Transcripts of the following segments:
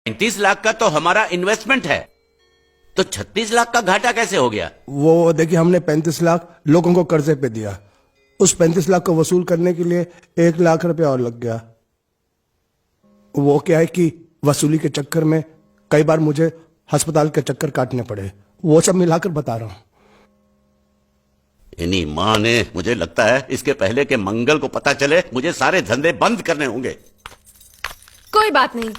35 लाख का तो हमारा इन्वेस्टमेंट है, तो 36 लाख का घाटा कैसे हो गया? वो देखिए, हमने 35 लाख लोगों को कर्जे पे दिया। उस 35 लाख को वसूल करने के लिए 1 लाख रुपया और लग गया। वो क्या है कि वसूली के चक्कर में कई बार मुझे अस्पताल के चक्कर काटने पड़े। वो सब मिलाकर बता रहा हूं। इन्हीं माँ ने, मुझे लगता है इसके पहले के मंगल को पता चले मुझे सारे धंधे बंद करने होंगे। कोई बात नहीं,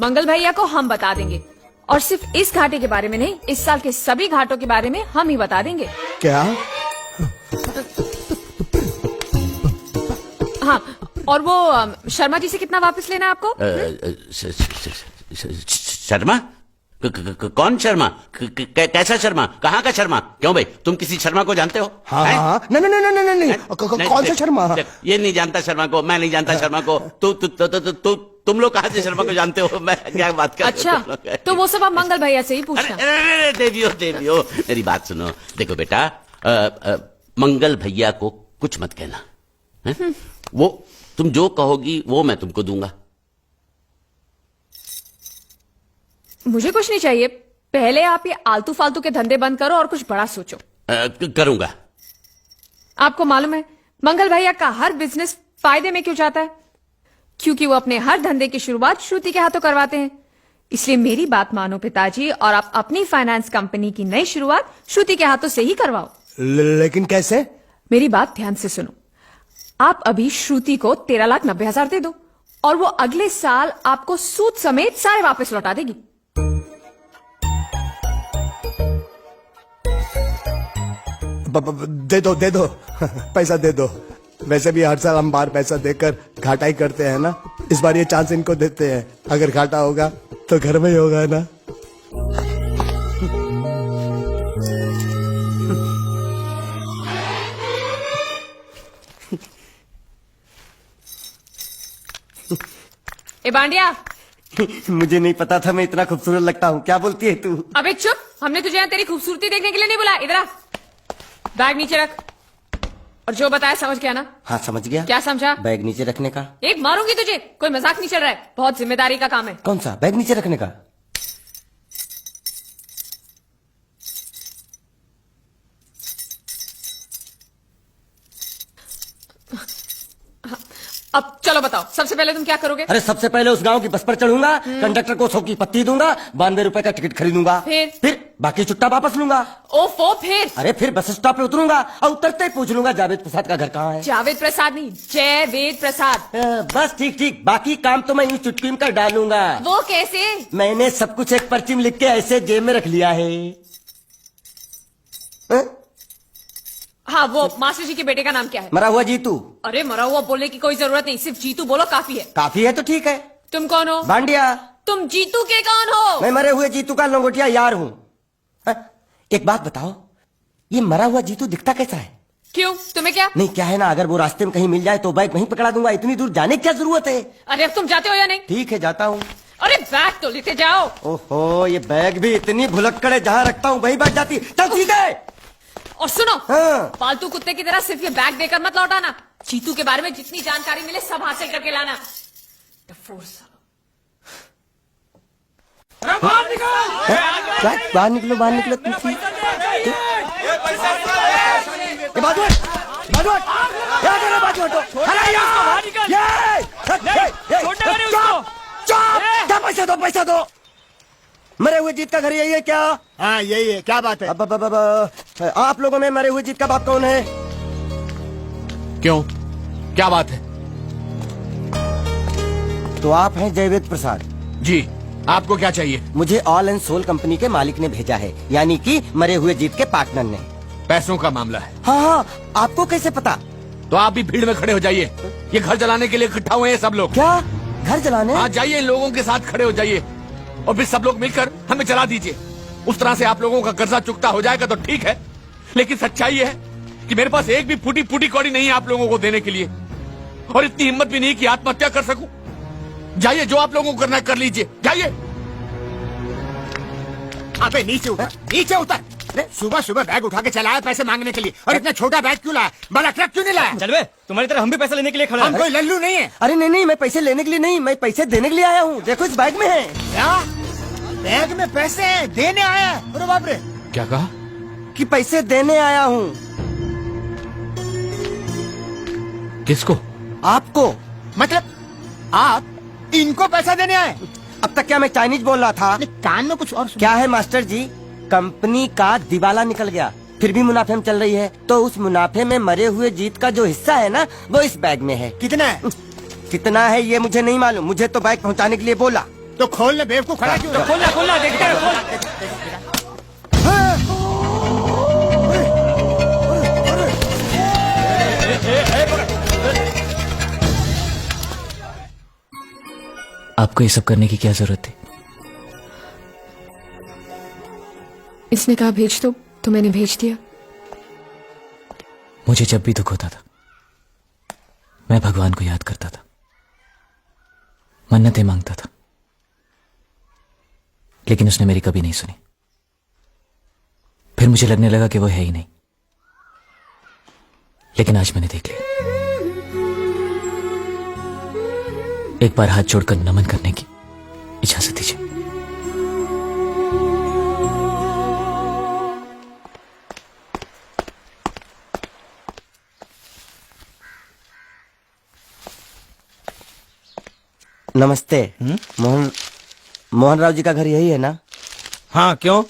मंगल भैया को हम बता देंगे, और सिर्फ इस घाटे के बारे में नहीं, इस साल के सभी घाटों के बारे में हम ही बता देंगे। क्या? हाँ, और वो शर्मा जी से कितना वापस लेना है आपको? शर्मा? कौन शर्मा? कैसा शर्मा? कहाँ का शर्मा? क्यों भाई, तुम किसी शर्मा को जानते हो? हाँ हाँ, नहीं नहीं नहीं नहीं नहीं, कौन सा शर्मा? ये नहीं जानता शर्मा को, मैं नहीं जानता शर्मा को। तुम लोग कहाँ से शर्मा को जानते हो? मैं क्या बात कर? अच्छा, तो वो सब आप मंगल भैया से ही पूछना। अरे देवियो, मेरी बात सुनो। देखो बेटा, मंगल भैया को कुछ मत कहना है? वो तुम जो कहोगी वो मैं तुमको दूंगा। मुझे कुछ नहीं चाहिए, पहले आप ये आलतू फालतू के धंधे बंद करो और कुछ बड़ा सोचो। करूंगा। आपको मालूम है मंगल भैया का हर बिजनेस फायदे में क्यों जाता है? क्योंकि वो अपने हर धंधे की शुरुआत श्रुति के हाथों करवाते हैं। इसलिए मेरी बात मानो पिताजी, और आप अपनी फाइनेंस कंपनी की नई शुरुआत श्रुति के हाथों से ही करवाओ। लेकिन कैसे? मेरी बात ध्यान से सुनो। आप अभी श्रुति को 13,90,000 दे दो, और वो अगले साल आपको सूद समेत सारे वापस लौटा देगी। दे दो पैसा दे दो। वैसे भी हर साल हम बाहर पैसा देकर घाटा ही करते हैं ना। इस बार ये चांस इनको देते हैं, अगर घाटा होगा तो घर में ही होगा ना। ए बांडिया, मुझे नहीं पता था मैं इतना खूबसूरत लगता हूँ। क्या बोलती है तू? अबे चुप, हमने तुझे यहाँ तेरी खूबसूरती देखने के लिए नहीं बुलाया। इधर आ, बैग नीचे रख, और जो बताया समझ गया ना? हाँ समझ गया। क्या समझा? बैग नीचे रखने का। एक मारूंगी तुझे, कोई मजाक नहीं चल रहा है, बहुत जिम्मेदारी का काम है। कौन सा? बैग नीचे रखने का। अब चलो बताओ, सबसे पहले तुम क्या करोगे? अरे सबसे पहले उस गांव की बस पर चढ़ूंगा, कंडक्टर को 100 की पत्ती दूंगा, 92 रुपए का टिकट खरीदूंगा। फिर बाकी चुट्टा वापस लूंगा। ओफो, फिर? अरे फिर बस स्टॉप पे उतरूंगा और उतरते ही पूछ लूंगा जावेद प्रसाद का घर कहाँ है। जावेद प्रसाद नहीं, जयवेद प्रसाद। बस ठीक, बाकी काम तो मैं यूं चुटकी में कर डालूंगा। वो कैसे? मैंने सब कुछ एक पर्ची में लिख के ऐसे जेब में रख लिया है। हाँ, वो मास्टर जी के बेटे का नाम क्या है? मरा हुआ जीतू। अरे मरा हुआ बोलने की कोई जरूरत नहीं, सिर्फ जीतू बोलो काफी है। काफी है तो ठीक है। तुम कौन हो? भांडिया। तुम जीतू के कौन हो? मैं मरे हुए जीतू का लंगोटिया यार हूँ। एक बात बताओ, ये मरा हुआ जीतू दिखता कैसा है? क्यों, तुम्हें क्या? नहीं क्या है ना, अगर वो रास्ते में कहीं मिल जाए तो बैग वहीं पकड़ा दूंगा। इतनी दूर जाने की क्या जरूरत है? अरे अब तुम जाते हो या नहीं? ठीक है जाता हूँ। अरे बैग तो लेते जाओ। ओहो, ये बैग भी इतनी भुलक्कड़ है, जहाँ रखता हूँ वही बैठ जाती। चल ठीक है। और सुनो, हाँ। पालतू कुत्ते की तरह सिर्फ ये बैग देकर मत लौटाना। जीतू के बारे में जितनी जानकारी मिले सब हासिल करके लाना। बाहर निकलो तुम। पैसा दो। मरे हुए जीत का घर यही है क्या? हाँ यही है। क्या बात है? आप लोगों में मरे हुए जीत का बाप कौन है? क्यों, क्या बात है? तो आप हैं जयवेद प्रसाद जी, आपको क्या चाहिए? मुझे ऑल एंड सोल कंपनी के मालिक ने भेजा है, यानी कि मरे हुए जीत के पार्टनर ने। पैसों का मामला है। हाँ, आपको कैसे पता? तो आप भी भीड़ में खड़े हो जाइए। ये घर जलाने के लिए इकट्ठा हुए हैं सब लोग। क्या घर जलाने? हाँ जाइए, इन लोगों के साथ खड़े हो जाइए और फिर सब लोग मिलकर हमें जला दीजिए। उस तरह से आप लोगों का कर्जा चुकता हो जाएगा तो ठीक है, लेकिन सच्चाई है कि मेरे पास एक भी फूटी कौड़ी नहीं है आप लोगों को देने के लिए, और इतनी हिम्मत भी नहीं कि आत्महत्या कर सकूं। जाइए, जो आप लोगों को करना है कर लीजिए, जाइए। अबे नीचे उतर, नीचे उतर। सुबह सुबह बैग उठा के चलाया पैसे मांगने के लिए, और इतना छोटा बैग क्यों लाया? बड़ा ट्रक क्यों नहीं लाया? चल बे, तुम्हारी तरह हम भी पैसे लेने के लिए खड़े हम हैं। कोई लल्लू नहीं है। अरे नहीं नहीं, मैं पैसे लेने के लिए नहीं, मैं पैसे देने के लिए आया हूँ। देखो इस बैग में है। क्या बैग में पैसे हैं? देने आया है? अरे बाप रे, क्या कहा? कि पैसे देने आया हूँ। किसको? आपको। मतलब आप इनको पैसा देने आए? अब तक क्या मैं चाइनीज बोल रहा था? कान में कुछ और क्या है मास्टर जी, कंपनी का दिवाला निकल गया, फिर भी मुनाफे में चल रही है। तो उस मुनाफे में मरे हुए जीत का जो हिस्सा है ना, वो इस बैग में है। कितना है? कितना है ये मुझे नहीं मालूम, मुझे तो बैग पहुंचाने के लिए बोला। तो खोल ले, बेवकूफ खड़ा क्यों है? खोलना खोलना, देखते हैं। आपको ये सब करने की क्या जरूरत थी? इसने कहा भेज दो तो मैंने भेज दिया। मुझे जब भी दुख होता था मैं भगवान को याद करता था, मन्नतें मांगता था, लेकिन उसने मेरी कभी नहीं सुनी। फिर मुझे लगने लगा कि वो है ही नहीं, लेकिन आज मैंने देख लिया। एक बार हाथ जोड़कर नमन करने की इजाजत दीजिए। नमस्ते। मोहन राव जी का घर यही है ना? हाँ, क्यों?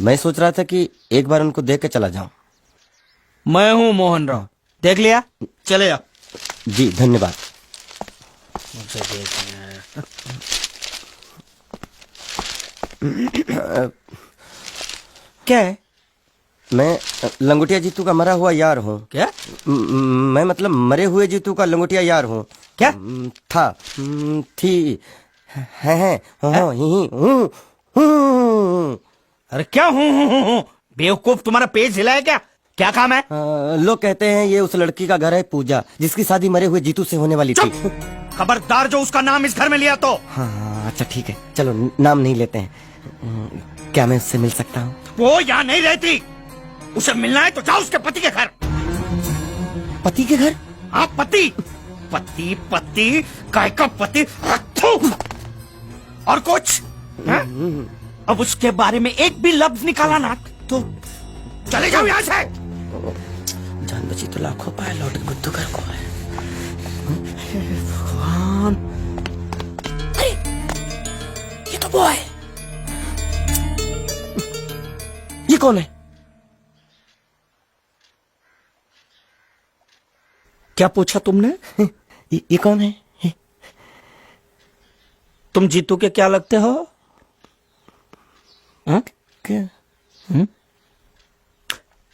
मैं सोच रहा था कि एक बार उनको देख के चला जाऊं। मैं हूँ मोहन राव, देख लिया, चले आओ। जी धन्यवाद। क्या है? मैं लंगोटिया जीतू का मरा हुआ यार हूँ। क्या? मैं मतलब मरे हुए जीतू का लंगोटिया यार हूँ। क्या? था, थी, है, हूँ। अरे क्या हूँ? बेवकूफ, तुम्हारा पेज हिला है क्या? क्या काम है? लोग कहते हैं ये उस लड़की का घर है पूजा, जिसकी शादी मरे हुए जीतू से होने वाली थी। खबरदार जो उसका नाम इस घर में लिया तो। हाँ अच्छा ठीक है, चलो नाम नहीं लेते हैं। क्या मैं उससे मिल सकता हूँ? वो यहाँ नहीं रहती, उसे मिलना है तो जाओ उसके पति के घर। पति के घर? हाँ पति, पति पति काय का पति, और कुछ है? अब उसके बारे में एक भी लफ्ज निकाला ना तो चले जाओ यहाँ से। जान बची तो लाखों पाए, लौट के गुद्दू घर को है। भगवान, ये तो वो है। ये कौन है? क्या पूछा तुमने? ये कौन है? तुम जीतू के क्या लगते हो? हाँ? क्या?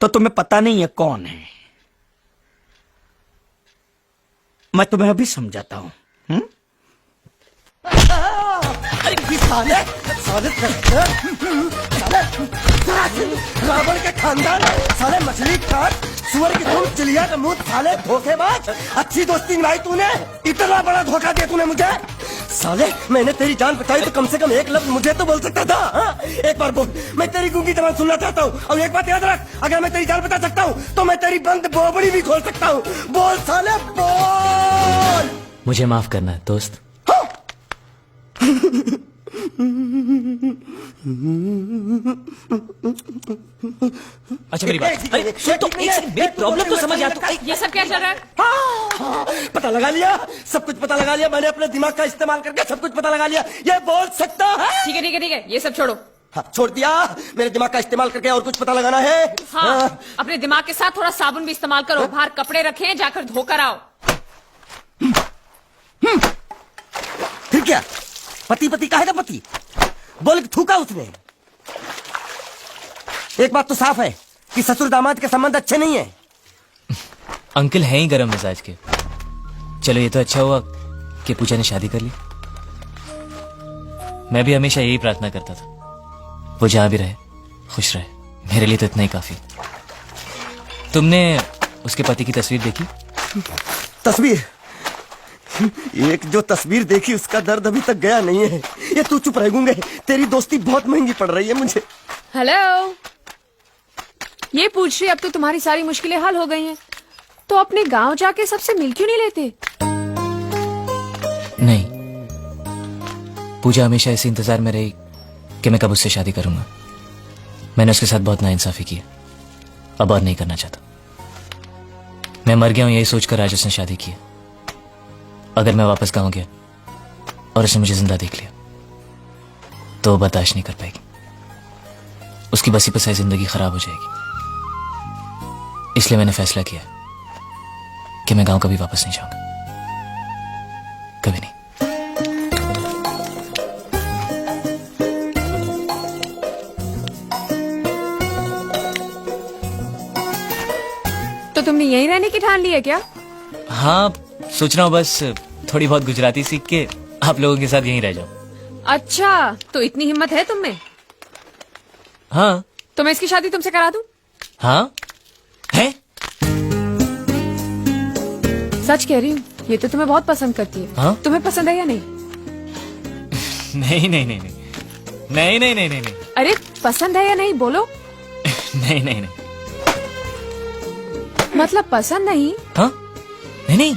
तो तुम्हें पता नहीं है कौन है? मैं तुम्हें अभी समझाता हूँ। अरे साले रावण के खानदान, साले मछली खान, सुअर की तुम, चिड़िया का मुंह, साले धोखेबाज। अच्छी दोस्ती निभाई तूने, इतना बड़ा धोखा दिया तूने मुझे। साले मैंने तेरी जान बचाई तो कम से कम एक लफ्ज मुझे तो बोल सकता था। हाँ? एक बार बोल, मैं तेरी गूंगी जबान सुनना चाहता हूँ। और एक बात याद रख, अगर मैं तेरी जान बचा सकता हूँ तो मैं तेरी बंद बोबड़ी भी खोल सकता हूँ। बोल साले बोल। मुझे माफ करना है दोस्त। अच्छा मेरी बात, अरे सुन तो, एक सेकंड, मेरी प्रॉब्लम तो समझ आ तू। ये सब क्या चल रहा है? पता लगा लिया, सब कुछ पता लगा लिया मैंने, अपने दिमाग का इस्तेमाल करके सब कुछ पता लगा लिया। ये बोल सकता है? ठीक है ठीक है ठीक है, ये सब छोड़ो। हाँ, छोड़ दिया। मेरे दिमाग का इस्तेमाल करके और कुछ पता लगाना है? हाँ, अपने दिमाग के साथ थोड़ा साबुन भी इस्तेमाल करो। बाहर कपड़े रखें, जाकर धोकर आओ। फिर क्या? पति पति का है ना पति, बोल के थूका उसने। एक बात तो साफ है कि ससुर दामाद के संबंध अच्छे नहीं है। अंकल हैं ही गरम मिजाज के। चलो ये तो अच्छा हुआ कि पूजा ने शादी कर ली। मैं भी हमेशा यही प्रार्थना करता था, वो जहां भी रहे खुश रहे, मेरे लिए तो इतना ही काफी। तुमने उसके पति की तस्वीर देखी? तस्वीर? एक जो तस्वीर देखी, उसका दर्द अभी तक गया नहीं है। ये तू चुप रह गूंगे, तेरी दोस्ती बहुत महंगी पड़ रही है मुझे। हेलो, ये पूछ रही अब तो तुम्हारी सारी मुश्किलें हल हो गई हैं, तो अपने गांव जाके सबसे मिल क्यों नहीं लेते? नहीं, पूजा हमेशा इसी इंतजार में रही कि मैं कब उससे शादी करूंगा। मैंने उसके साथ बहुत नाइंसाफी की, अब और नहीं करना चाहता। मैं मर गया हूं यही सोचकर आज उसने शादी की है। अगर मैं वापस गांव गया और उसने मुझे जिंदा देख लिया तो वो बर्दाश्त नहीं कर पाएगी। उसकी बसी बसाई जिंदगी खराब हो जाएगी। इसलिए मैंने फैसला किया कि मैं गांव कभी वापस नहीं जाऊंगा, कभी नहीं। तो तुमने यहीं रहने की ठान ली है क्या? हाँ, सोच रहा हूँ बस थोड़ी बहुत गुजराती सीख के आप लोगों के साथ यहीं रह जाऊं। अच्छा, तो इतनी हिम्मत है तुम में? हाँ तो मैं इसकी शादी तुमसे करा दूं? हाँ है। सच कह रही हूँ, ये तो तुम्हें बहुत पसंद करती है। हाँ? तुम्हें पसंद है या नहीं? नहीं नहीं नहीं नहीं नहीं नहीं नहीं नहीं नहीं अरे पसंद है या नहीं, बोलो। नहीं नहीं नहीं। मतलब पसंद नहीं? हाँ नहीं नहीं,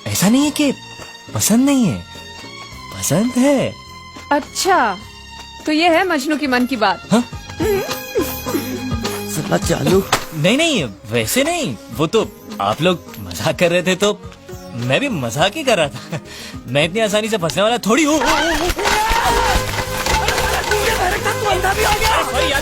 ऐसा नहीं है कि पसंद नहीं है, पसंद है। अच्छा, तो ये है मजनू की मन की बात। हाँ? साला चालू। नहीं नहीं, वैसे नहीं, वो तो आप लोग मजाक कर रहे थे तो मैं भी मजाक ही कर रहा था। मैं इतनी आसानी से फंसने वाला थोड़ी हूँ। तू अंधा भी हो गया।